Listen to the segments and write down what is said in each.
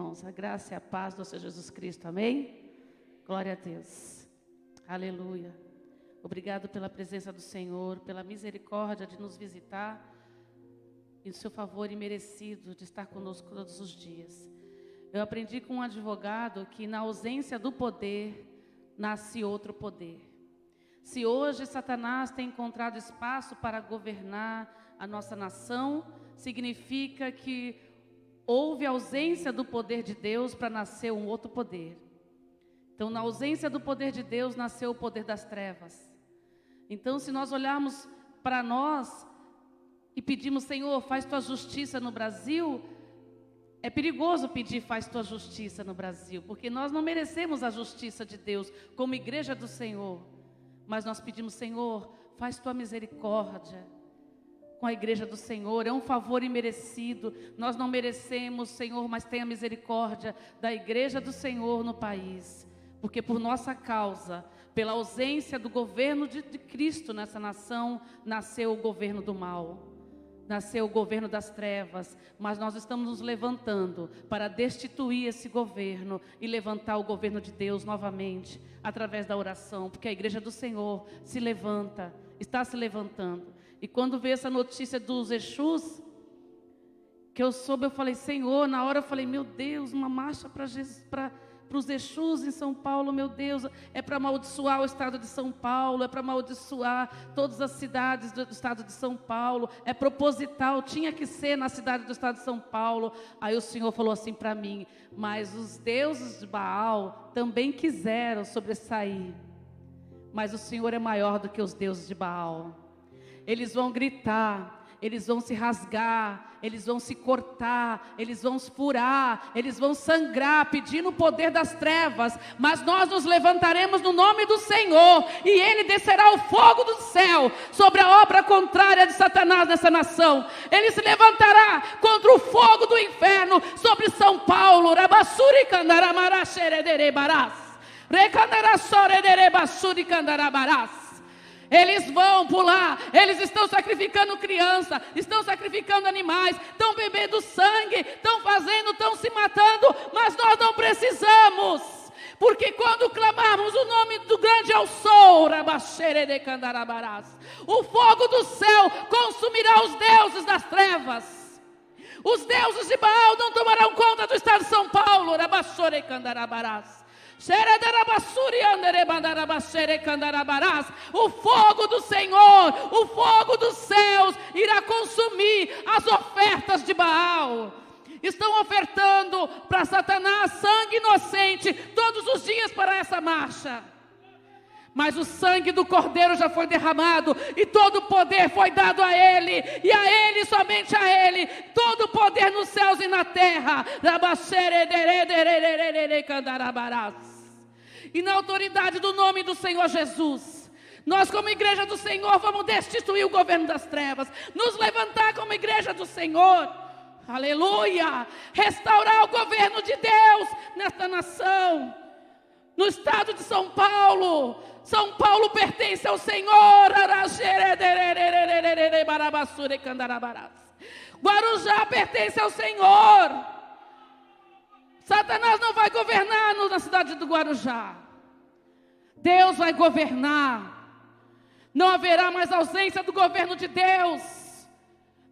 irmãos. A graça e a paz do Senhor Jesus Cristo. Amém? Glória a Deus. Aleluia. Obrigado pela presença do Senhor, pela misericórdia de nos visitar e o seu favor imerecido de estar conosco todos os dias. Eu aprendi com um advogado que na ausência do poder, nasce outro poder. Se hoje Satanás tem encontrado espaço para governar a nossa nação, significa que houve ausência do poder de Deus para nascer um outro poder. Então, na ausência do poder de Deus, nasceu o poder das trevas. Então, se nós olharmos para nós e pedimos, Senhor, faz tua justiça no Brasil, é perigoso pedir, faz tua justiça no Brasil, porque nós não merecemos a justiça de Deus como igreja do Senhor. Mas nós pedimos, Senhor, faz tua misericórdia com a igreja do Senhor, é um favor imerecido, nós não merecemos, Senhor, mas tenha misericórdia da igreja do Senhor no país, porque por nossa causa, pela ausência do governo de Cristo nessa nação, nasceu o governo do mal, nasceu o governo das trevas, mas nós estamos nos levantando para destituir esse governo e levantar o governo de Deus novamente, através da oração, porque a igreja do Senhor se levanta, está se levantando. E quando veio essa notícia dos Exus, que eu soube, eu falei, Senhor, na hora eu falei, meu Deus, uma marcha para os Exus em São Paulo, meu Deus, é para amaldiçoar o estado de São Paulo, é para amaldiçoar todas as cidades do estado de São Paulo, é proposital, tinha que ser na cidade do estado de São Paulo. Aí o Senhor falou assim para mim, mas os deuses de Baal também quiseram sobressair, mas o Senhor é maior do que os deuses de Baal. Eles vão gritar, eles vão se rasgar, eles vão se cortar, eles vão se furar, eles vão sangrar, pedindo o poder das trevas, mas nós nos levantaremos no nome do Senhor, e Ele descerá o fogo do céu sobre a obra contrária de Satanás nessa nação. Ele se levantará contra o fogo do inferno sobre São Paulo. Rabassuri candaramara xerederebarás, recandarassorederebassuri candarabarás. Eles vão pular, eles estão sacrificando criança, estão sacrificando animais, estão bebendo sangue, estão se matando, mas nós não precisamos, porque quando clamarmos o nome do grande Eu Sou, o fogo do céu consumirá os deuses das trevas. Os deuses de Baal não tomarão conta do estado de São Paulo. O fogo do Senhor, o fogo dos céus irá consumir as ofertas de Baal. Estão ofertando para Satanás sangue inocente todos os dias para essa marcha. Mas o sangue do Cordeiro já foi derramado e todo o poder foi dado a Ele, e a Ele, somente a Ele, todo o poder nos céus e na terra. E na autoridade do nome do Senhor Jesus, nós como igreja do Senhor vamos destituir o governo das trevas, nos levantar como igreja do Senhor, aleluia, restaurar o governo de Deus nesta nação. No estado de São Paulo, São Paulo pertence ao Senhor. Guarujá pertence ao Senhor. Satanás não vai governar na cidade do Guarujá. Deus vai governar. Não haverá mais ausência do governo de Deus.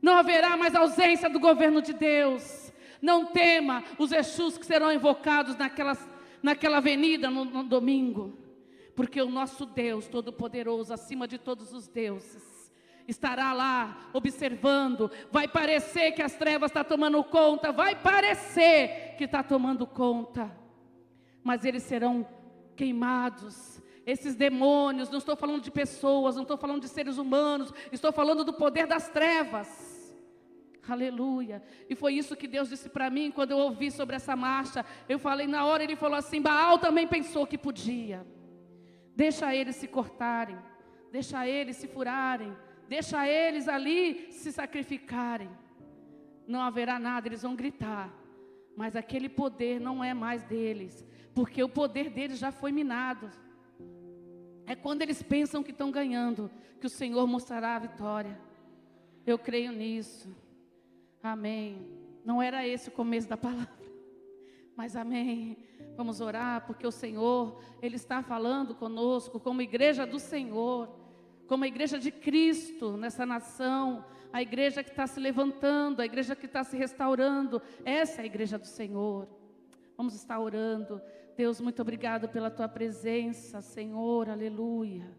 Não haverá mais ausência do governo de Deus. Não tema os Exus que serão invocados naquela avenida no domingo, porque o nosso Deus Todo-Poderoso, acima de todos os deuses, estará lá observando. Vai parecer que as trevas estão tomando conta, vai parecer que está tomando conta, mas eles serão queimados. Esses demônios, não estou falando de pessoas, não estou falando de seres humanos, estou falando do poder das trevas. Aleluia. E foi isso que Deus disse para mim quando eu ouvi sobre essa marcha. Eu falei, na hora Ele falou assim, Baal também pensou que podia. Deixa eles se cortarem, deixa eles se furarem, deixa eles ali se sacrificarem. Não haverá nada, eles vão gritar, mas aquele poder não é mais deles, porque o poder deles já foi minado. É quando eles pensam que estão ganhando, que o Senhor mostrará a vitória. Eu creio nisso. Amém. Não era esse o começo da palavra, Mas amém. Vamos orar, porque o Senhor, Ele está falando conosco como igreja do Senhor, como a igreja de Cristo nessa nação, a igreja que está se levantando, a igreja que está se restaurando. Essa é a igreja do Senhor. Vamos estar orando. Deus, muito obrigado pela Tua presença, Senhor, aleluia.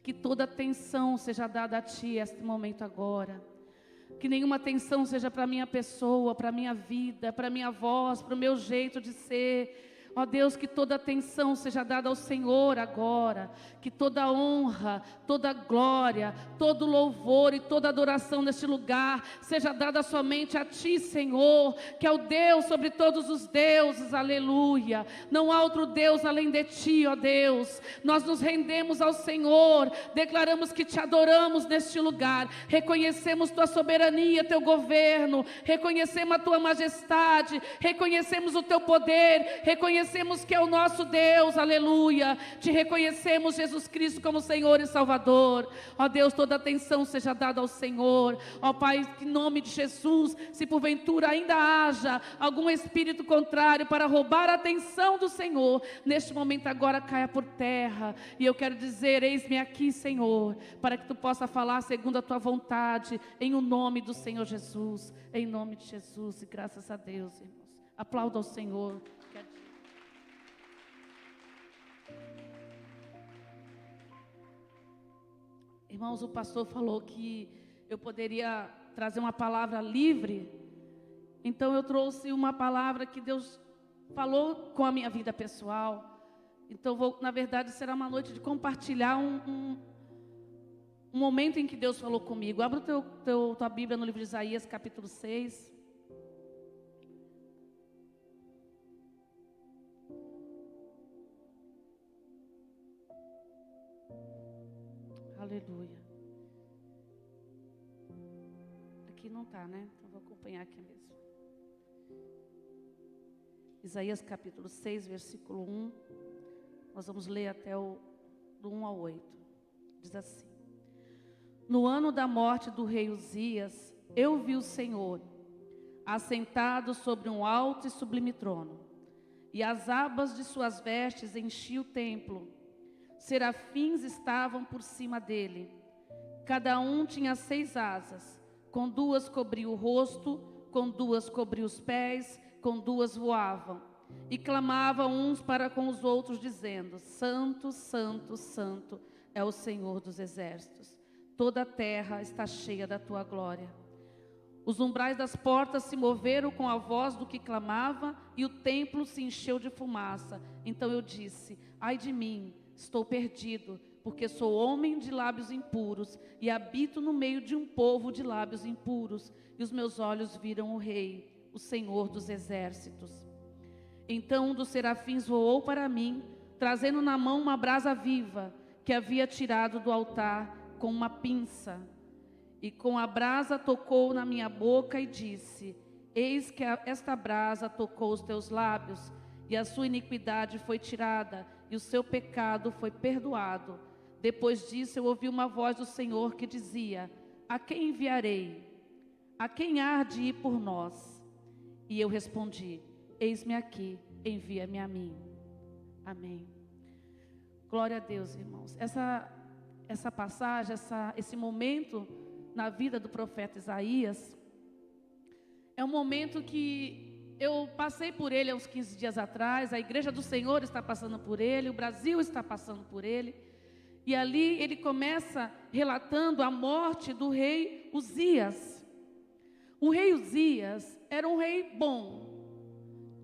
Que toda atenção seja dada a Ti neste momento agora. Que nenhuma atenção seja para a minha pessoa, para a minha vida, para a minha voz, para o meu jeito de ser. Ó Deus, que toda atenção seja dada ao Senhor agora. Que toda honra, toda glória, todo louvor e toda adoração neste lugar seja dada somente a Ti, Senhor, que é o Deus sobre todos os deuses, aleluia. Não há outro Deus além de Ti, ó Deus. Nós nos rendemos ao Senhor, declaramos que Te adoramos neste lugar, reconhecemos Tua soberania, Teu governo, reconhecemos a Tua majestade, reconhecemos o Teu poder, reconhecemos que é o nosso Deus, aleluia. Te reconhecemos, Jesus Cristo, como Senhor e Salvador. Ó Deus, toda atenção seja dada ao Senhor. Ó Pai, em nome de Jesus, se porventura ainda haja algum espírito contrário para roubar a atenção do Senhor, neste momento agora caia por terra. E eu quero dizer, eis-me aqui, Senhor, para que Tu possa falar segundo a Tua vontade, em o nome do Senhor Jesus, em nome de Jesus. E graças a Deus, irmãos. Aplauda ao Senhor. Irmãos, o pastor falou que eu poderia trazer uma palavra livre. Então eu trouxe uma palavra que Deus falou com a minha vida pessoal. Então na verdade será uma noite de compartilhar um momento em que Deus falou comigo. Abra tua Bíblia no livro de Isaías, capítulo 6. Aleluia. Aqui não está, né? Então vou acompanhar aqui mesmo. Isaías capítulo 6, versículo 1. Nós vamos ler até do 1 ao 8. Diz assim: No ano da morte do rei Uzias, eu vi o Senhor assentado sobre um alto e sublime trono, e as abas de suas vestes enchiam o templo. Serafins estavam por cima dele. Cada um tinha 6 asas. Com 2 cobria o rosto, com 2 cobria os pés, com 2 voavam. E clamavam uns para com os outros, dizendo: Santo, Santo, Santo é o Senhor dos exércitos. Toda a terra está cheia da Tua glória. Os umbrais das portas se moveram com a voz do que clamava, e o templo se encheu de fumaça. Então eu disse: Ai de mim, estou perdido, porque sou homem de lábios impuros e habito no meio de um povo de lábios impuros, e os meus olhos viram o Rei, o Senhor dos exércitos. Então um dos serafins voou para mim, trazendo na mão uma brasa viva, que havia tirado do altar com uma pinça. E com a brasa tocou na minha boca e disse: Eis que esta brasa tocou os teus lábios, e a sua iniquidade foi tirada, e o seu pecado foi perdoado. Depois disso eu ouvi uma voz do Senhor que dizia: A quem enviarei? A quem há de ir por nós? E eu respondi: Eis-me aqui, envia-me a mim. Amém. Glória a Deus, irmãos. Essa passagem, esse momento na vida do profeta Isaías, é um momento que eu passei por ele há uns 15 dias atrás. A igreja do Senhor está passando por ele, o Brasil está passando por ele. E ali ele começa relatando a morte do rei Uzias. O rei Uzias era um rei bom,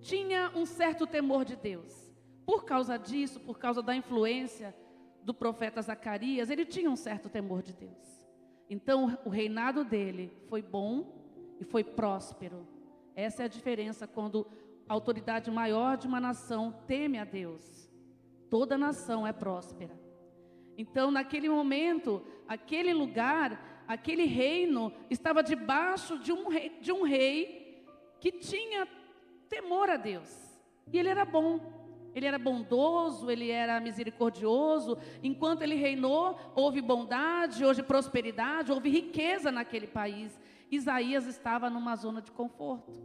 tinha um certo temor de Deus. Por causa disso, por causa da influência do profeta Zacarias, ele tinha um certo temor de Deus. Então o reinado dele foi bom e foi próspero. Essa é a diferença quando a autoridade maior de uma nação teme a Deus. Toda nação é próspera. Então, naquele momento, aquele lugar, aquele reino estava debaixo de um rei que tinha temor a Deus. E ele era bom, ele era bondoso, ele era misericordioso. Enquanto ele reinou, houve bondade, houve prosperidade, houve riqueza naquele país. Isaías estava numa zona de conforto.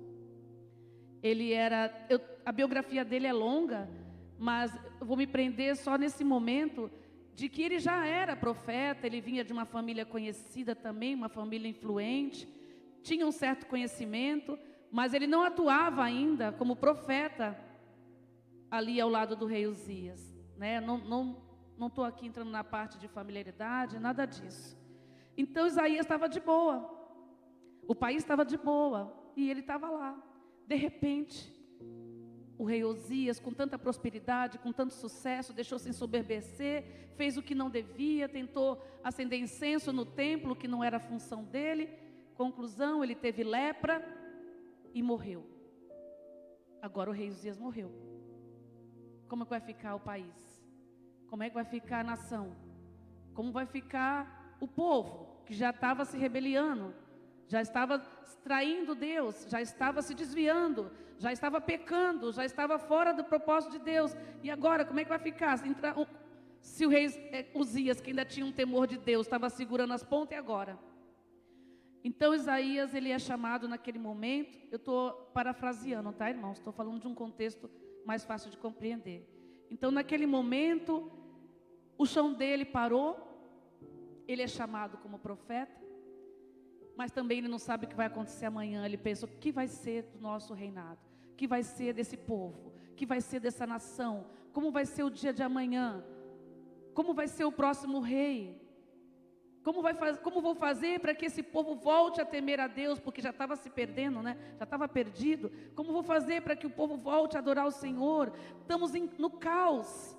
A biografia dele é longa, mas eu vou me prender só nesse momento de que ele já era profeta. Ele vinha de uma família conhecida também, uma família influente, tinha um certo conhecimento, mas ele não atuava ainda como profeta ali ao lado do rei Uzias, né? Não estou aqui entrando na parte de familiaridade, nada disso. Então Isaías estava de boa, o país estava de boa, e ele estava lá. De repente, o rei Uzias, com tanta prosperidade, com tanto sucesso, deixou se ensoberbecer, fez o que não devia, tentou acender incenso no templo, que não era a função dele. Conclusão, ele teve lepra e morreu. Agora o rei Uzias morreu. Como é que vai ficar o país? Como é que vai ficar a nação? Como vai ficar o povo, que já estava se rebeliando, já estava traindo Deus, já estava se desviando, já estava pecando, já estava fora do propósito de Deus? E agora, como é que vai ficar? Se o rei Uzias, que ainda tinha um temor de Deus, estava segurando as pontas, e agora? Então Isaías, ele é chamado naquele momento, eu estou parafraseando, tá, irmãos? Estou falando de um contexto mais fácil de compreender. Então, naquele momento, o chão dele parou, ele é chamado como profeta, mas também ele não sabe o que vai acontecer amanhã. Ele pensa, o que vai ser do nosso reinado? O que vai ser desse povo? O que vai ser dessa nação? Como vai ser o dia de amanhã? Como vai ser o próximo rei? Como vou fazer para que esse povo volte a temer a Deus? Porque já estava se perdendo, né? Já estava perdido. Como vou fazer para que o povo volte a adorar o Senhor? Estamos no caos,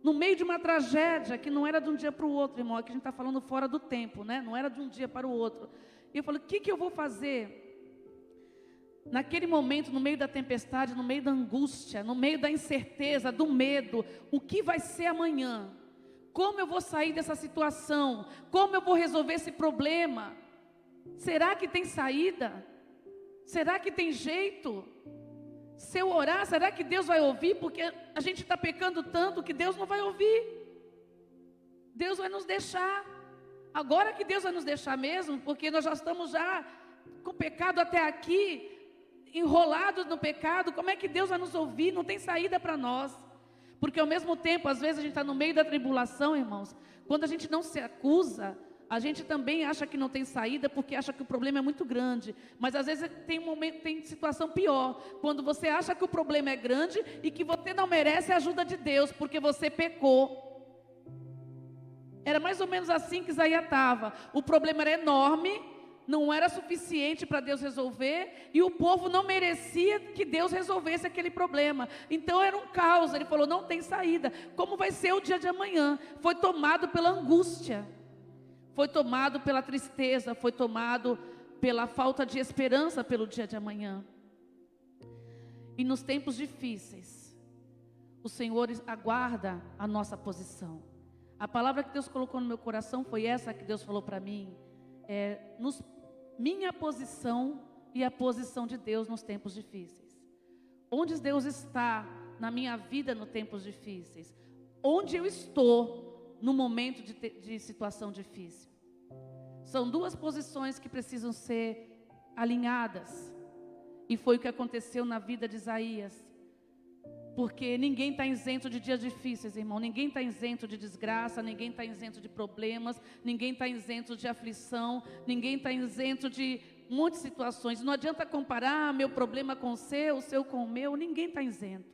no meio de uma tragédia que não era de um dia para o outro, irmão. Aqui a gente está falando fora do tempo, né? Não era de um dia para o outro. E eu falei, o que eu vou fazer? Naquele momento, no meio da tempestade, no meio da angústia, no meio da incerteza, do medo, o que vai ser amanhã? Como eu vou sair dessa situação? Como eu vou resolver esse problema? Será que tem saída? Será que tem jeito? Se eu orar, será que Deus vai ouvir? Porque a gente está pecando tanto que Deus não vai ouvir. Deus vai nos deixar. Agora que Deus vai nos deixar mesmo, porque nós já estamos já com pecado até aqui, enrolados no pecado. Como é que Deus vai nos ouvir? Não tem saída para nós. Porque ao mesmo tempo, às vezes a gente está no meio da tribulação, irmãos. Quando a gente não se acusa, a gente também acha que não tem saída, porque acha que o problema é muito grande. Mas às vezes tem situação pior, quando você acha que o problema é grande e que você não merece a ajuda de Deus, porque você pecou. Era mais ou menos assim que Isaías estava. O problema era enorme, não era suficiente para Deus resolver, e o povo não merecia que Deus resolvesse aquele problema. Então era um caos. Ele falou, não tem saída. Como vai ser o dia de amanhã? Foi tomado pela angústia, foi tomado pela tristeza, foi tomado pela falta de esperança pelo dia de amanhã. E nos tempos difíceis, o Senhor aguarda a nossa posição. A palavra que Deus colocou no meu coração foi essa que Deus falou para mim. Minha posição e a posição de Deus nos tempos difíceis. Onde Deus está na minha vida nos tempos difíceis? Onde eu estou no momento de situação difícil? São duas posições que precisam ser alinhadas. E foi o que aconteceu na vida de Isaías. Porque ninguém está isento de dias difíceis, irmão. Ninguém está isento de desgraça, ninguém está isento de problemas, ninguém está isento de aflição, ninguém está isento de muitas situações. Não adianta comparar meu problema com o seu com o meu, ninguém está isento.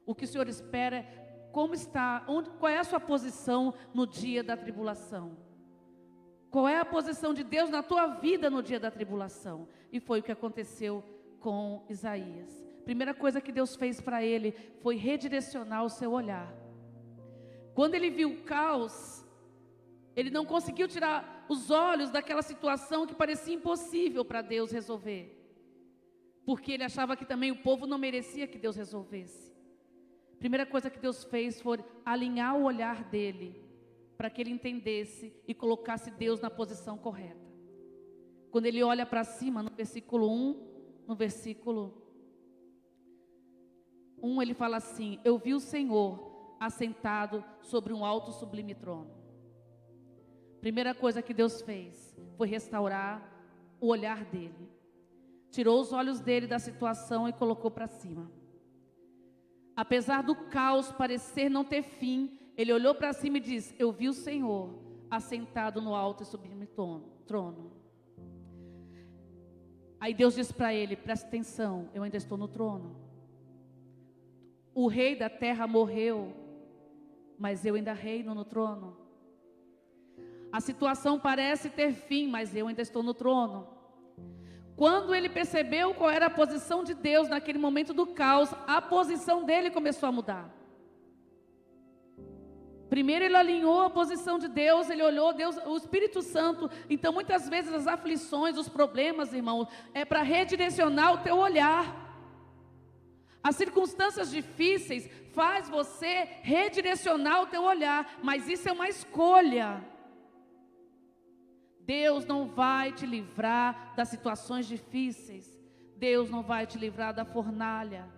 O que o Senhor espera é como está, qual é a sua posição no dia da tribulação. Qual é a posição de Deus na tua vida no dia da tribulação? E foi o que aconteceu com Isaías. Primeira coisa que Deus fez para ele foi redirecionar o seu olhar. Quando ele viu o caos, ele não conseguiu tirar os olhos daquela situação que parecia impossível para Deus resolver. Porque ele achava que também o povo não merecia que Deus resolvesse. Primeira coisa que Deus fez foi alinhar o olhar dele, para que ele entendesse e colocasse Deus na posição correta. Quando ele olha para cima, no versículo 1, no versículo 1, ele fala assim: eu vi o Senhor assentado sobre um alto sublime trono. Primeira coisa que Deus fez foi restaurar o olhar dele. tirou os olhos dele da situação e colocou para cima. Apesar do caos parecer não ter fim, ele olhou para cima e disse: eu vi o Senhor assentado no alto e sublime trono. Aí Deus disse para ele: presta atenção, eu ainda estou no trono. O rei da terra morreu, mas eu ainda reino no trono. A situação parece ter fim, mas eu ainda estou no trono. Quando ele percebeu qual era a posição de Deus naquele momento do caos, a posição dele começou a mudar. Primeiro ele alinhou a posição de Deus, ele olhou Deus, o Espírito Santo. Então muitas vezes as aflições, os problemas, irmãos, é para redirecionar o teu olhar. As circunstâncias difíceis faz você redirecionar o teu olhar, mas isso é uma escolha. Deus não vai te livrar das situações difíceis. Deus não vai te livrar da fornalha.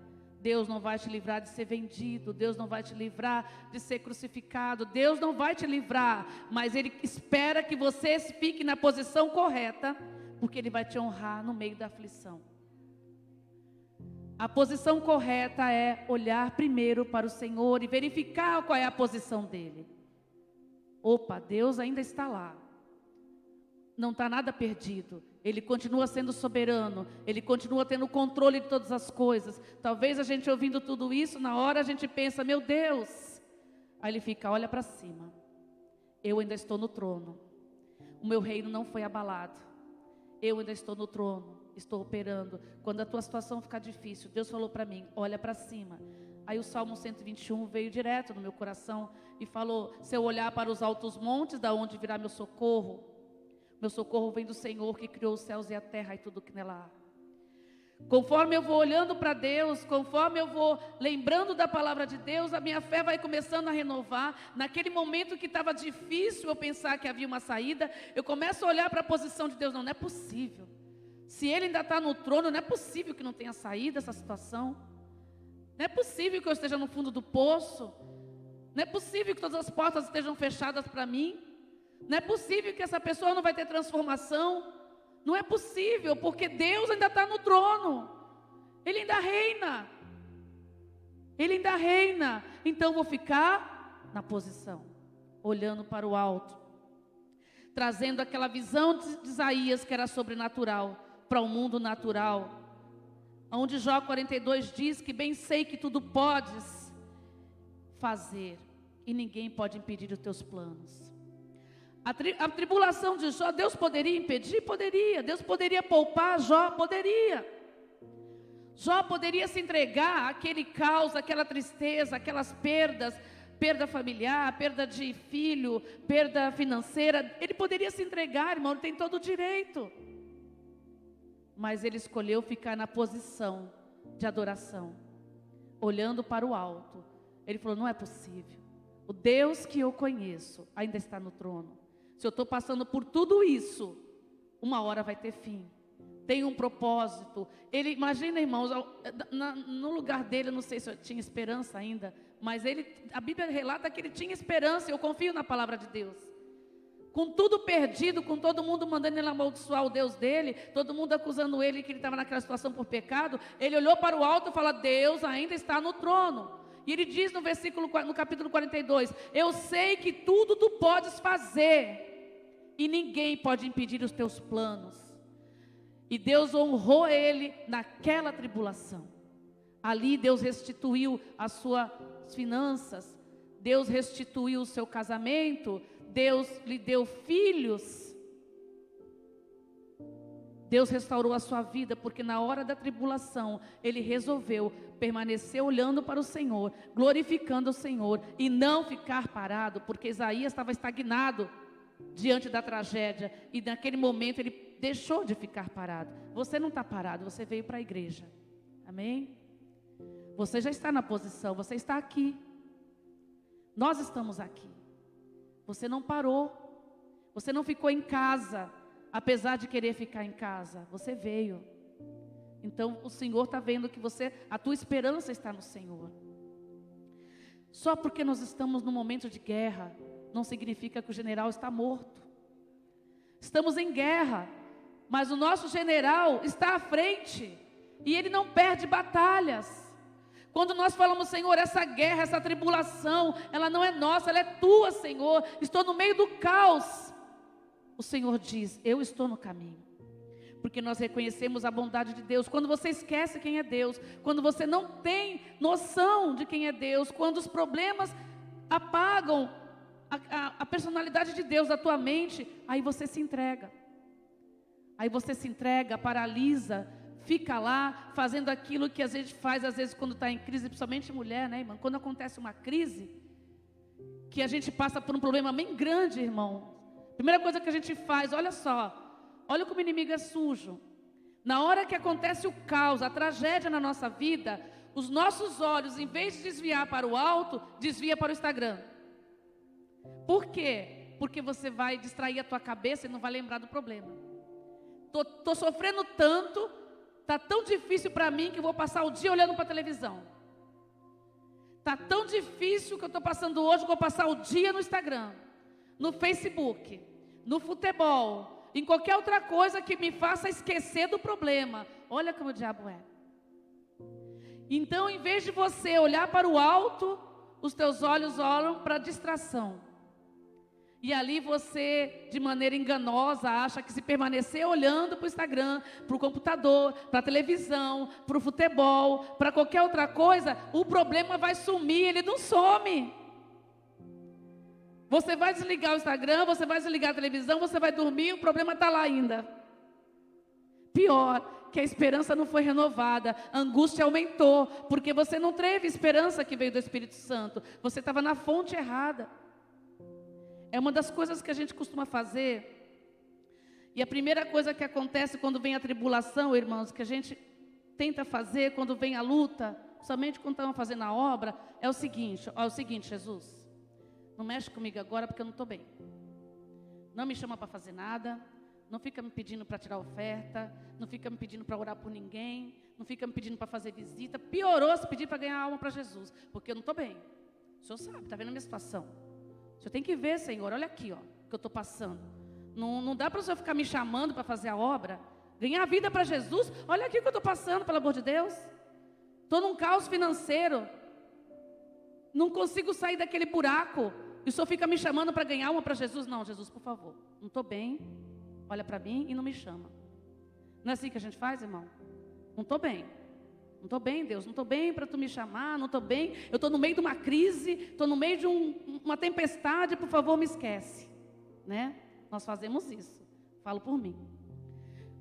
Deus não vai te livrar de ser vendido. Deus não vai te livrar de ser crucificado. Deus não vai te livrar, mas Ele espera que você fique na posição correta, porque Ele vai te honrar no meio da aflição. A posição correta é olhar primeiro para o Senhor e verificar qual é a posição dEle. Opa, Deus ainda está lá. Não está nada perdido. Ele continua sendo soberano. Ele continua tendo controle de todas as coisas. Talvez a gente ouvindo tudo isso, na hora a gente pensa: meu Deus. Aí ele fica: olha para cima. Eu ainda estou no trono. O meu reino não foi abalado. Eu ainda estou no trono. Estou operando. Quando a tua situação ficar difícil, Deus falou para mim: olha para cima. Aí o Salmo 121 veio direto no meu coração e falou: se eu olhar para os altos montes, da onde virá meu socorro? Meu socorro vem do Senhor que criou os céus e a terra e tudo que nela há. Conforme eu vou olhando para Deus, conforme eu vou lembrando da palavra de Deus, a minha fé vai começando a renovar. Naquele momento que estava difícil eu pensar que havia uma saída, eu começo a olhar para a posição de Deus. Não é possível. Se Ele ainda está no trono, não é possível que não tenha saída essa situação. Não é possível que eu esteja no fundo do poço. Não é possível que todas as portas estejam fechadas para mim. Não é possível que essa pessoa não vai ter transformação. Não é possível, porque Deus ainda está no trono. Ele ainda reina. Ele ainda reina. Então vou ficar na posição, olhando para o alto, trazendo aquela visão de Isaías que era sobrenatural para o mundo natural. Onde Jó 42 diz que bem sei que tudo podes fazer e ninguém pode impedir os teus planos. A tribulação de Jó, Deus poderia impedir? Poderia. Deus poderia poupar Jó? Poderia. Jó poderia se entregar àquele caos, àquela tristeza, aquelas perdas, perda familiar, perda de filho, perda financeira. Ele poderia se entregar, irmão, ele tem todo o direito. Mas ele escolheu ficar na posição de adoração, olhando para o alto. Ele falou: não é possível. O Deus que eu conheço ainda está no trono. Se eu estou passando por tudo isso, uma hora vai ter fim. Tem um propósito. Ele, imagina, irmãos, no lugar dele, eu não sei se eu tinha esperança ainda, mas a Bíblia relata que ele tinha esperança. Eu confio na palavra de Deus. Com tudo perdido, com todo mundo mandando ele amaldiçoar o Deus dele, todo mundo acusando ele que ele estava naquela situação por pecado, ele olhou para o alto e falou: Deus ainda está no trono. E ele diz no capítulo 42, eu sei que tudo tu podes fazer, e ninguém pode impedir os teus planos. E Deus honrou ele naquela tribulação. Ali Deus restituiu as suas finanças, Deus restituiu o seu casamento, Deus lhe deu filhos. Deus restaurou a sua vida, porque na hora da tribulação, ele resolveu permanecer olhando para o Senhor, glorificando o Senhor, e não ficar parado, porque Isaías estava estagnado diante da tragédia, e naquele momento ele deixou de ficar parado. Você não está parado, você veio para a igreja, amém? Você já está na posição, você está aqui, nós estamos aqui, você não parou, você não ficou em casa, apesar de querer ficar em casa, você veio. Então o Senhor está vendo que a tua esperança está no Senhor. Só porque nós estamos num momento de guerra, não significa que o general está morto. Estamos em guerra. Mas o nosso general está à frente. E ele não perde batalhas. Quando nós falamos, Senhor, essa guerra, essa tribulação, ela não é nossa, ela é tua, Senhor. Estou no meio do caos. O Senhor diz, eu estou no caminho. Porque nós reconhecemos a bondade de Deus. Quando você esquece quem é Deus, quando você não tem noção de quem é Deus, quando os problemas apagam a personalidade de Deus da tua mente, aí você se entrega. Aí você se entrega, paralisa, fica lá fazendo aquilo que a gente faz às vezes quando está em crise, principalmente mulher, né, irmão? Quando acontece uma crise, que a gente passa por um problema bem grande, irmão. Primeira coisa que a gente faz, olha só. Olha como o inimigo é sujo. Na hora que acontece o caos, a tragédia na nossa vida, os nossos olhos, em vez de desviar para o alto, desvia para o Instagram. Por quê? Porque você vai distrair a tua cabeça e não vai lembrar do problema. Tô sofrendo tanto, tá tão difícil para mim que eu vou passar o dia olhando para a televisão. Tá tão difícil que eu estou passando hoje, que eu vou passar o dia no Instagram, no Facebook, no futebol, em qualquer outra coisa que me faça esquecer do problema. Olha como o diabo é. Então, em vez de você olhar para o alto, os teus olhos olham para a distração. E ali você, de maneira enganosa, acha que se permanecer olhando para o Instagram, para o computador, para a televisão, para o futebol, para qualquer outra coisa, o problema vai sumir, ele não some. Você vai desligar o Instagram, você vai desligar a televisão, você vai dormir, o problema está lá ainda. Pior, que a esperança não foi renovada, a angústia aumentou, porque você não teve esperança que veio do Espírito Santo, você estava na fonte errada. É uma das coisas que a gente costuma fazer, e a primeira coisa que acontece quando vem a tribulação, irmãos, que a gente tenta fazer quando vem a luta, somente quando estamos fazendo a obra, é o seguinte, Jesus, não mexe comigo agora porque eu não estou bem. Não me chama para fazer nada. Não fica me pedindo para tirar oferta. Não fica me pedindo para orar por ninguém. Não fica me pedindo para fazer visita. Piorou se pedir para ganhar alma para Jesus. Porque eu não estou bem. O Senhor sabe, está vendo a minha situação. O Senhor tem que ver, Senhor, olha aqui, ó, o que eu estou passando. Não dá para o Senhor ficar me chamando para fazer a obra. Ganhar a vida para Jesus. Olha aqui o que eu estou passando, pelo amor de Deus. Estou num caos financeiro. Não consigo sair daquele buraco. E o Senhor fica me chamando para ganhar uma para Jesus. Não, Jesus, por favor, não estou bem. Olha para mim e não me chama. Não é assim que a gente faz, irmão? Não estou bem. Não estou bem, Deus. Não estou bem para tu me chamar. Não estou bem. Eu estou no meio de uma crise. Estou no meio de uma tempestade. Por favor, me esquece. Né? Nós fazemos isso. Falo por mim.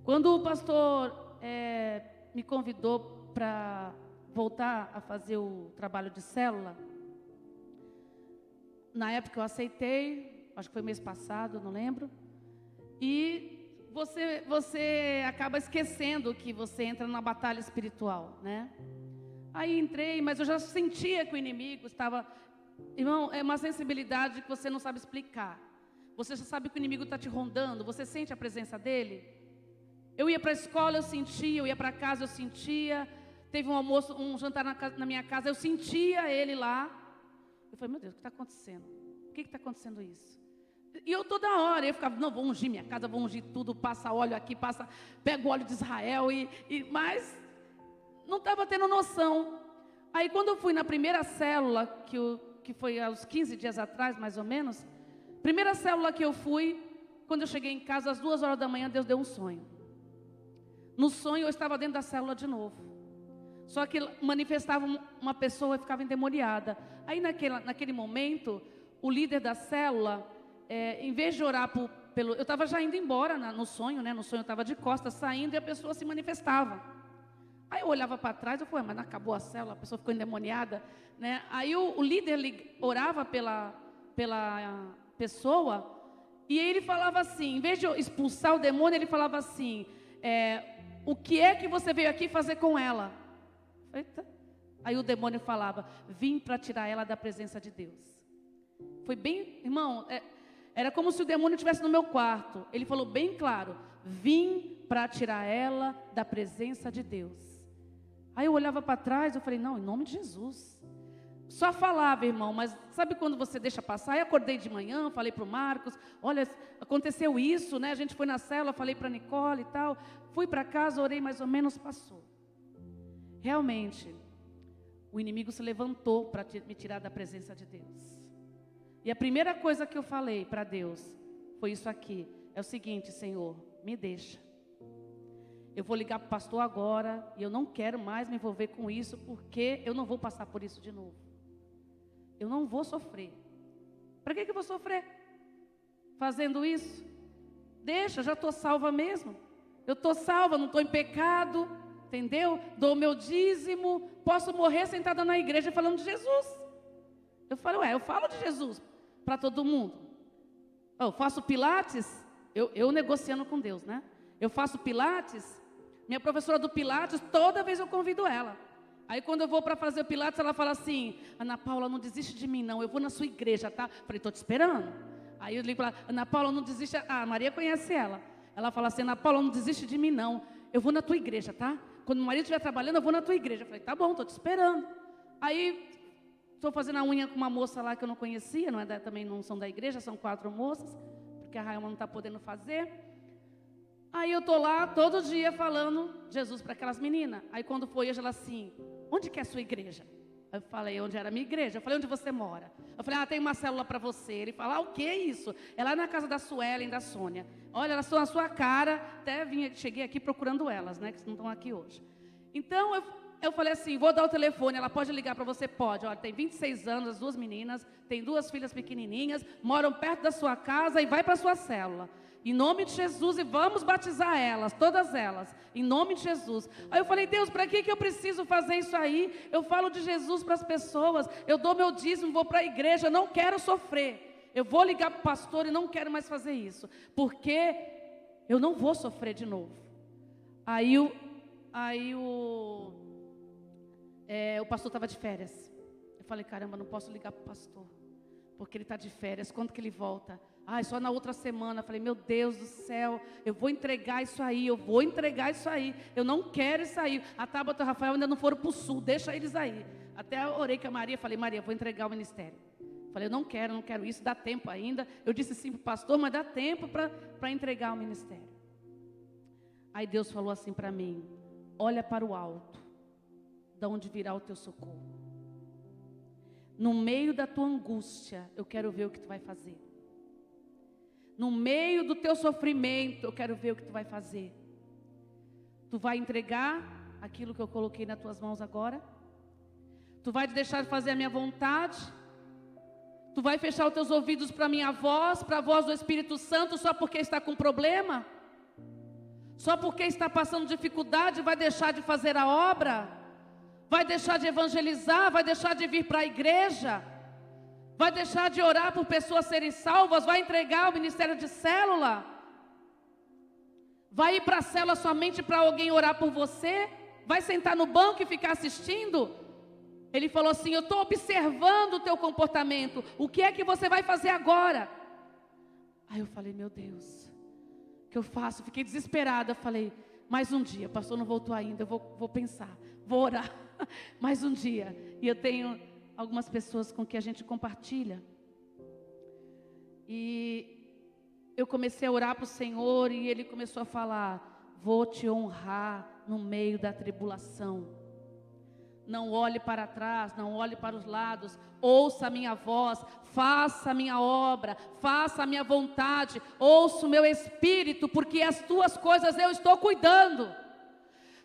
Quando o pastor me convidou para voltar a fazer o trabalho de célula, na época eu aceitei, acho que foi mês passado, não lembro. E você acaba esquecendo que você entra numa batalha espiritual, né? Aí entrei, mas eu já sentia que o inimigo estava... Irmão, é uma sensibilidade que você não sabe explicar. Você já sabe que o inimigo está te rondando, você sente a presença dele. Eu ia para a escola, eu sentia, eu ia para casa, eu sentia. Teve um almoço, um jantar na minha casa, eu sentia ele lá. Eu falei, meu Deus, o que está acontecendo? Por que está acontecendo isso? E eu toda hora, eu ficava, não, vou ungir minha casa, vou ungir tudo, passa óleo aqui, pega o óleo de Israel, mas não estava tendo noção. Aí quando eu fui na primeira célula, que foi há uns 15 dias atrás, mais ou menos, primeira célula que eu fui, quando eu cheguei em casa, às 2 horas da manhã, Deus deu um sonho. No sonho eu estava dentro da célula de novo. Só que manifestava uma pessoa e ficava endemoniada. Aí naquele momento, o líder da célula, em vez de orar eu estava já indo embora no sonho, né? No sonho eu estava de costas saindo e a pessoa se manifestava. Aí eu olhava para trás, eu falei, mas não acabou a célula, a pessoa ficou endemoniada, né? Aí o líder orava pela pessoa e ele falava assim, em vez de expulsar o demônio, ele falava assim, o que é que você veio aqui fazer com ela? Eita. Aí o demônio falava, vim para tirar ela da presença de Deus. Foi bem, irmão, era como se o demônio estivesse no meu quarto. Ele falou bem claro, vim para tirar ela da presença de Deus. Aí eu olhava para trás, eu falei, não, em nome de Jesus. Só falava, irmão, mas sabe quando você deixa passar? Aí acordei de manhã, falei para o Marcos, olha, aconteceu isso, né? A gente foi na célula, falei para a Nicole e tal. Fui para casa, orei mais ou menos, passou. Realmente, o inimigo se levantou para me tirar da presença de Deus. E a primeira coisa que eu falei para Deus foi isso aqui. É o seguinte, Senhor, me deixa. Eu vou ligar para o pastor agora e eu não quero mais me envolver com isso, porque eu não vou passar por isso de novo. Eu não vou sofrer. Para que eu vou sofrer? Fazendo isso? Deixa, já estou salva mesmo. Eu estou salva, não estou em pecado, entendeu? Dou o meu dízimo, posso morrer sentada na igreja falando de Jesus. Eu falo, eu falo de Jesus para todo mundo. Eu faço pilates, eu negociando com Deus, né? Eu faço pilates, minha professora do pilates, toda vez eu convido ela. Aí quando eu vou para fazer o pilates, ela fala assim, Ana Paula, não desiste de mim não, eu vou na sua igreja, tá? Falei, estou te esperando. Aí eu ligo para ela, Ana Paula, não desiste, a Maria conhece ela. Ela fala assim, Ana Paula, não desiste de mim não, eu vou na tua igreja, tá? Quando o marido estiver trabalhando, eu vou na tua igreja. Eu falei, tá bom, estou te esperando. Aí, estou fazendo a unha com uma moça lá que eu não conhecia, também não são da igreja, são 4 moças, porque a Railma não está podendo fazer. Aí eu estou lá todo dia falando Jesus para aquelas meninas. Aí quando foi hoje, ela assim, onde que é a sua igreja? Eu falei, onde era a minha igreja? Eu falei, onde você mora? Eu falei, tem uma célula para você. Ele fala, o que é isso? É lá na casa da Suelen e da Sônia. Olha, elas estão na sua cara. Até cheguei aqui procurando elas, né? Que não estão aqui hoje. Então, eu falei assim, vou dar o telefone. Ela pode ligar para você? Pode. Olha, tem 26 anos, as 2 meninas. Tem 2 filhas pequenininhas. Moram perto da sua casa e vai para a sua célula. Em nome de Jesus, e vamos batizar elas, todas elas, em nome de Jesus. Aí eu falei, Deus, para que eu preciso fazer isso aí? Eu falo de Jesus para as pessoas, eu dou meu dízimo, vou para a igreja, eu não quero sofrer. Eu vou ligar para o pastor e não quero mais fazer isso, porque eu não vou sofrer de novo. Aí o pastor estava de férias. Eu falei, caramba, não posso ligar para o pastor, porque ele está de férias, quando que ele volta? Só na outra semana. Falei, meu Deus do céu, eu vou entregar isso aí, eu não quero isso aí. A Tabata e o Rafael ainda não foram para o sul, deixa eles aí. Até orei com a Maria, falei, Maria, vou entregar o ministério. Falei, eu não quero isso, dá tempo ainda. Eu disse sim para o pastor, mas dá tempo para entregar o ministério. Aí Deus falou assim para mim, olha para o alto, de onde virá o teu socorro. No meio da tua angústia, eu quero ver o que tu vai fazer. No meio do teu sofrimento, eu quero ver o que tu vai fazer. Tu vai entregar aquilo que eu coloquei nas tuas mãos agora? Tu vai deixar de fazer a minha vontade? Tu vai fechar os teus ouvidos para a minha voz, para a voz do Espírito Santo, só porque está com problema? Só porque está passando dificuldade, vai deixar de fazer a obra? Vai deixar de evangelizar? Vai deixar de vir para a igreja? Vai deixar de orar por pessoas serem salvas? Vai entregar o ministério de célula? Vai ir para a célula somente para alguém orar por você? Vai sentar no banco e ficar assistindo? Ele falou assim, eu estou observando o teu comportamento. O que é que você vai fazer agora? Aí eu falei, meu Deus, o que eu faço? Fiquei desesperada. Eu falei, mais um dia, o pastor não voltou ainda, eu vou pensar, vou orar. Mais um dia. E eu tenho algumas pessoas com que a gente compartilha. E eu comecei a orar para o Senhor e Ele começou a falar, vou te honrar no meio da tribulação. Não olhe para trás, não olhe para os lados, ouça a minha voz, faça a minha obra, faça a minha vontade, ouça o meu espírito, porque as tuas coisas eu estou cuidando.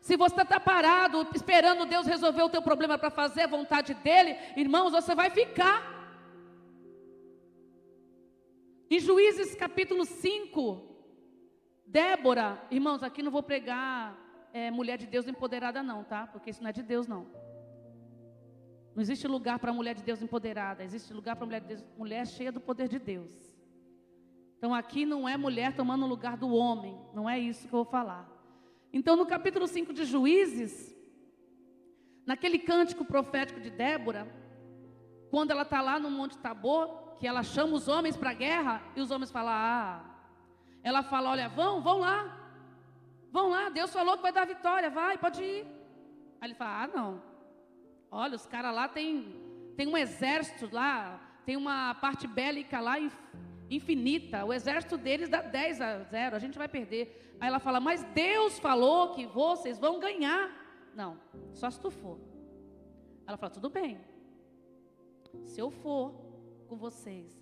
Se você está parado, esperando Deus resolver o teu problema para fazer a vontade dEle, irmãos, você vai ficar. Em Juízes capítulo 5, Débora, irmãos, aqui não vou pregar mulher de Deus empoderada não, tá? Porque isso não é de Deus não. Não existe lugar para mulher de Deus empoderada, existe lugar para mulher de Deus, mulher cheia do poder de Deus. Então aqui não é mulher tomando o lugar do homem, não é isso que eu vou falar. Então no capítulo 5 de Juízes, naquele cântico profético de Débora, quando ela está lá no Monte Tabor, que ela chama os homens para a guerra, e os homens falam, ela fala, olha, vão lá, Deus falou que vai dar vitória, vai, pode ir. Aí ele fala, não, olha, os caras lá têm tem um exército lá, tem uma parte bélica lá infinita. O exército deles dá 10-0, a gente vai perder. Aí ela fala, mas Deus falou que vocês vão ganhar. Não, só se tu for. Ela fala, tudo bem. Se eu for com vocês,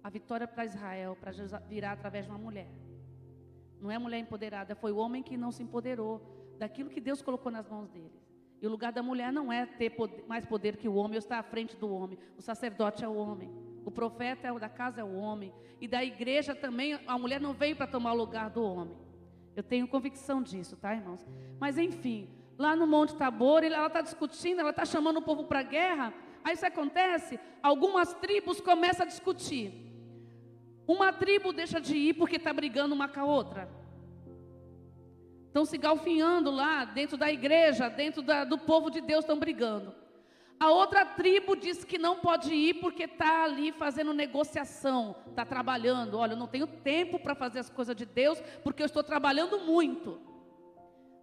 a vitória para Israel, para virá através de uma mulher. Não é mulher empoderada, foi o homem que não se empoderou daquilo que Deus colocou nas mãos dele. E o lugar da mulher não é ter mais poder que o homem, ou estar à frente do homem. O sacerdote é o homem. O profeta da casa é o homem. E da igreja também, a mulher não veio para tomar o lugar do homem. Eu tenho convicção disso, tá, irmãos? Mas enfim, lá no Monte Tabor, ela está discutindo, ela está chamando o povo para a guerra. Aí isso acontece, algumas tribos começam a discutir. Uma tribo deixa de ir porque está brigando uma com a outra. Estão se galfinhando lá dentro da igreja, dentro do povo de Deus, estão brigando. A outra tribo diz que não pode ir porque está ali fazendo negociação, está trabalhando. Olha, eu não tenho tempo para fazer as coisas de Deus porque eu estou trabalhando muito.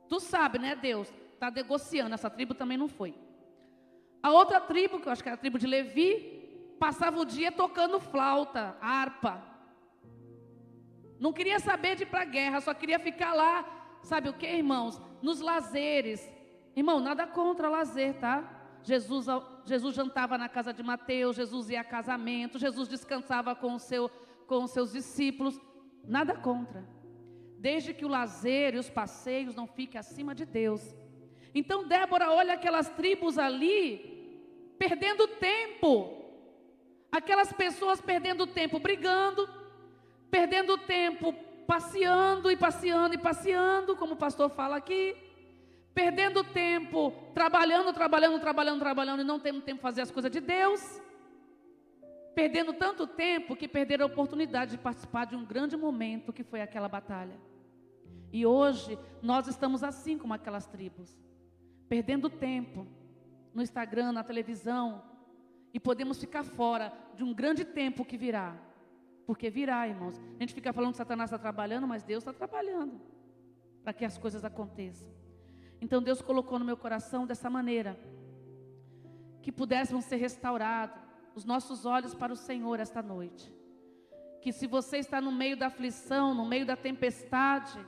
Tu sabe, né, Deus? Está negociando, essa tribo também não foi. A outra tribo, que eu acho que era a tribo de Levi, passava o dia tocando flauta, harpa. Não queria saber de ir para a guerra, só queria ficar lá. Sabe o que, irmãos? Nos lazeres. Irmão, nada contra lazer, tá? Jesus jantava na casa de Mateus, Jesus ia a casamento, Jesus descansava com os seus discípulos. Nada contra. Desde que o lazer e os passeios não fiquem acima de Deus. Então Débora olha aquelas tribos ali, perdendo tempo. Aquelas pessoas perdendo tempo brigando, perdendo tempo passeando e passeando e passeando, como o pastor fala aqui, perdendo tempo, trabalhando e não tendo tempo de fazer as coisas de Deus, perdendo tanto tempo que perderam a oportunidade de participar de um grande momento que foi aquela batalha. E hoje nós estamos assim como aquelas tribos, perdendo tempo no Instagram, na televisão, e podemos ficar fora de um grande tempo que virá. Porque virá, irmãos. A gente fica falando que Satanás está trabalhando, mas Deus está trabalhando para que as coisas aconteçam. Então Deus colocou no meu coração dessa maneira, que pudéssemos ser restaurados, os nossos olhos para o Senhor esta noite. Que se você está no meio da aflição, no meio da tempestade,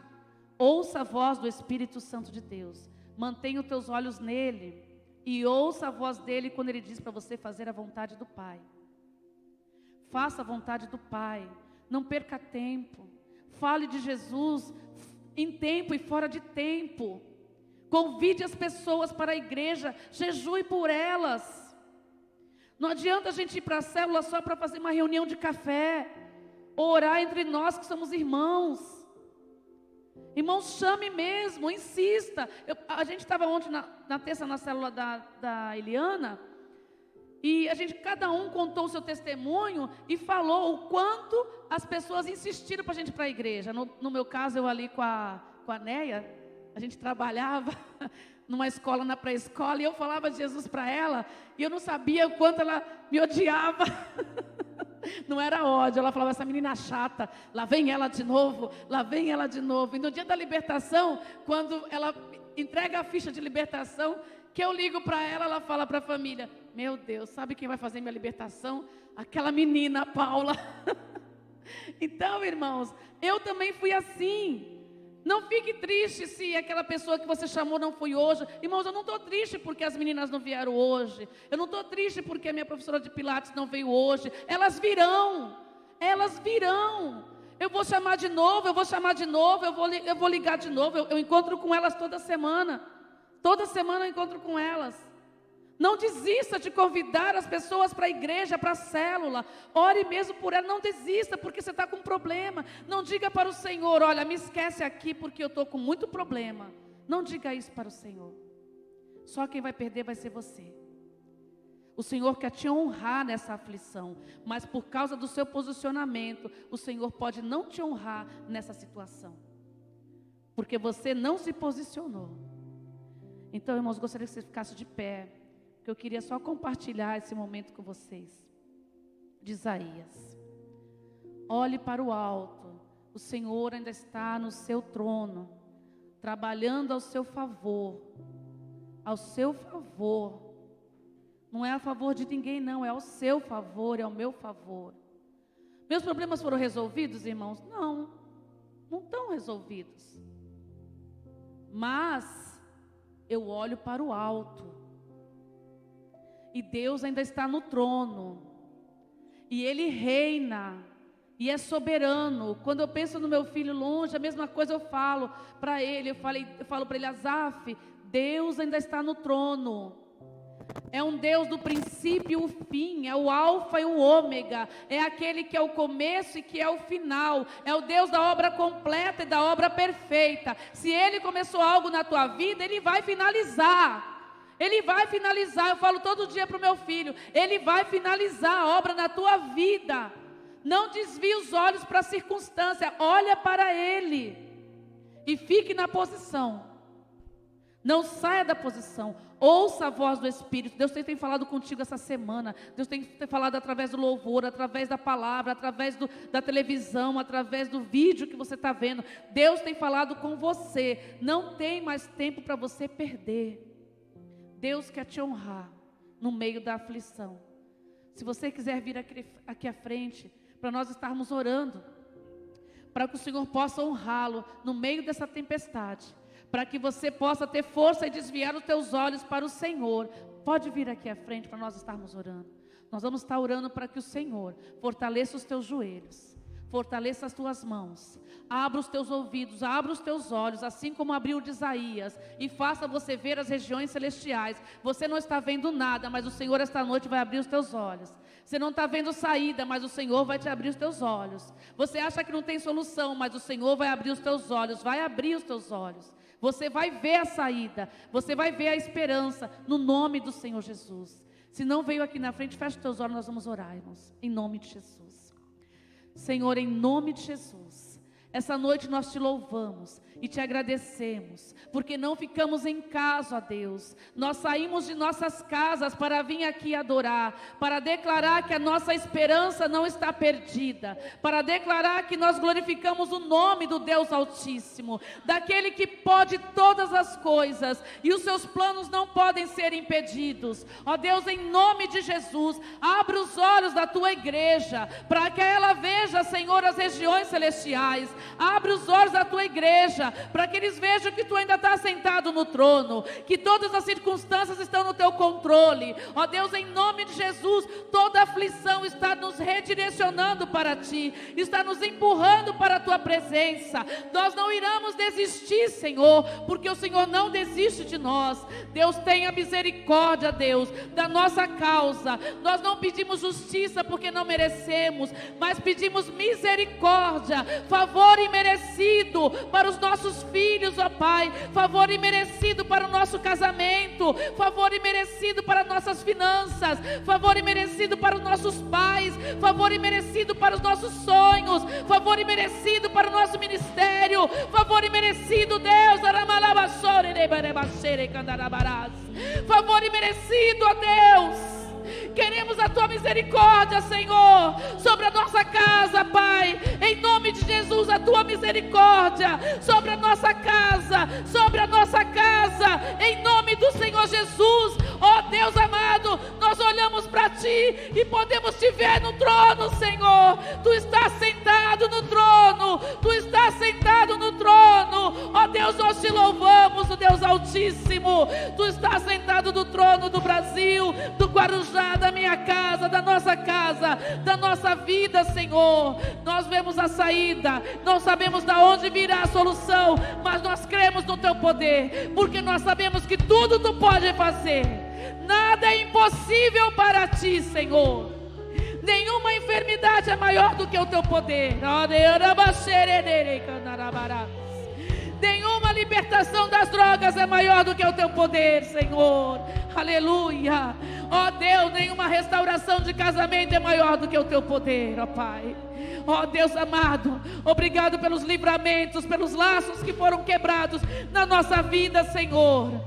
ouça a voz do Espírito Santo de Deus. Mantenha os teus olhos nele e ouça a voz dele quando ele diz para você fazer a vontade do Pai. Faça a vontade do Pai, não perca tempo, fale de Jesus em tempo e fora de tempo, convide as pessoas para a igreja, jejue por elas. Não adianta a gente ir para a célula só para fazer uma reunião de café, orar entre nós que somos irmãos. Irmãos, chame mesmo, insista. A gente estava ontem na terça na célula da Eliana, e cada um contou o seu testemunho e falou o quanto as pessoas insistiram para a gente ir para a igreja. No meu caso, eu ali com a Neia, a gente trabalhava numa escola, na pré-escola, e eu falava de Jesus para ela, e eu não sabia o quanto ela me odiava. Não era ódio, ela falava, essa menina chata, lá vem ela de novo, lá vem ela de novo. E no dia da libertação, quando ela entrega a ficha de libertação, que eu ligo para ela, ela fala para a família, meu Deus, sabe quem vai fazer minha libertação? Aquela menina, a Paula. Então, irmãos, eu também fui assim. Não fique triste se aquela pessoa que você chamou não foi hoje. Irmãos, eu não estou triste porque as meninas não vieram hoje. Eu não estou triste porque a minha professora de Pilates não veio hoje. Elas virão. Elas virão. Eu vou chamar de novo, eu vou ligar de novo. Eu encontro com elas toda semana. Toda semana eu encontro com elas. Não desista de convidar as pessoas para a igreja, para a célula. Ore mesmo por ela, não desista porque você está com problema. Não diga para o Senhor, olha, me esquece aqui porque eu estou com muito problema. Não diga isso para o Senhor. Só quem vai perder vai ser você. O Senhor quer te honrar nessa aflição, mas por causa do seu posicionamento, o Senhor pode não te honrar nessa situação. Porque você não se posicionou. Então, irmãos, gostaria que você ficasse de pé, porque eu queria só compartilhar esse momento com vocês. De Isaías. Olhe para o alto. O Senhor ainda está no seu trono, trabalhando ao seu favor. Ao seu favor. Não é a favor de ninguém, não. É ao seu favor, é ao meu favor. Meus problemas foram resolvidos, irmãos? Não. Não estão resolvidos. Mas eu olho para o alto. E Deus ainda está no trono. E Ele reina. E é soberano. Quando eu penso no meu filho longe, a mesma coisa eu falo para ele. Eu falo para ele, Asaf, Deus ainda está no trono. É um Deus do princípio e o fim. É o alfa e o ômega. É aquele que é o começo e que é o final. É o Deus da obra completa e da obra perfeita. Se Ele começou algo na tua vida, Ele vai finalizar. Ele vai finalizar. Eu falo todo dia para o meu filho, Ele vai finalizar a obra na tua vida. Não desvie os olhos para a circunstância, olha para Ele e fique na posição. Não saia da posição, ouça a voz do Espírito. Deus tem falado contigo essa semana. Deus tem falado através do louvor, através da palavra, através da televisão, através do vídeo que você está vendo. Deus tem falado com você. Não tem mais tempo para você perder. Deus quer te honrar no meio da aflição. Se você quiser vir aqui à frente, para nós estarmos orando, para que o Senhor possa honrá-lo no meio dessa tempestade, para que você possa ter força e desviar os teus olhos para o Senhor. Pode vir aqui à frente para nós estarmos orando. Nós vamos estar orando para que o Senhor fortaleça os teus joelhos, fortaleça as tuas mãos, abra os teus ouvidos, abra os teus olhos, assim como abriu o de Isaías, e faça você ver as regiões celestiais. Você não está vendo nada, mas o Senhor esta noite vai abrir os teus olhos. Você não está vendo saída, mas o Senhor vai te abrir os teus olhos. Você acha que não tem solução, mas o Senhor vai abrir os teus olhos, vai abrir os teus olhos. Você vai ver a saída, você vai ver a esperança, no nome do Senhor Jesus. Se não veio aqui na frente, fecha os teus olhos, nós vamos orar, irmãos, em nome de Jesus. Senhor, em nome de Jesus, essa noite nós te louvamos e te agradecemos, porque não ficamos em casa, ó Deus. Nós saímos de nossas casas para vir aqui adorar, para declarar que a nossa esperança não está perdida, para declarar que nós glorificamos o nome do Deus Altíssimo, daquele que pode todas as coisas, e os seus planos não podem ser impedidos. Ó Deus, em nome de Jesus, abre os olhos da tua igreja, para que ela veja, Senhor, as regiões celestiais. Abre os olhos da tua igreja, para que eles vejam que tu ainda estás sentado no trono, que todas as circunstâncias estão no teu controle. Ó Deus, em nome de Jesus, toda aflição está nos redirecionando para ti, está nos empurrando para a tua presença. Nós não iremos desistir, Senhor, porque o Senhor não desiste de nós. Deus, tenha misericórdia, Deus, da nossa causa. Nós não pedimos justiça porque não merecemos, mas pedimos misericórdia, favor imerecido para os nossos filhos, ó Pai, favor imerecido para o nosso casamento, favor imerecido para nossas finanças, favor imerecido para os nossos pais, favor imerecido para os nossos sonhos, favor imerecido para o nosso ministério, favor imerecido, Deus, favor imerecido, ó Deus. Queremos a tua misericórdia, Senhor, sobre a nossa casa, Pai. Em nome de Jesus, a tua misericórdia sobre a nossa casa, sobre a nossa casa, em nome do Senhor Jesus. Ó Deus amado, nós olhamos para ti e podemos te ver no trono, Senhor. Tu estás sentado no trono, tu estás sentado no trono. Ó Deus, nós te louvamos, o Deus Altíssimo. Tu estás sentado no trono do Brasil, do Guarujá, da minha casa, da nossa vida, Senhor. Nós vemos a saída, não sabemos de onde virá a solução, mas nós cremos no teu poder, porque nós sabemos que tudo tu pode fazer. Nada é impossível para ti, Senhor. Nenhuma enfermidade é maior do que o teu poder. Nenhuma libertação das drogas é maior do que o teu poder, Senhor. Aleluia. Ó Deus, nenhuma restauração de casamento é maior do que o teu poder, ó Pai. Ó Deus amado, obrigado pelos livramentos, pelos laços que foram quebrados na nossa vida, Senhor.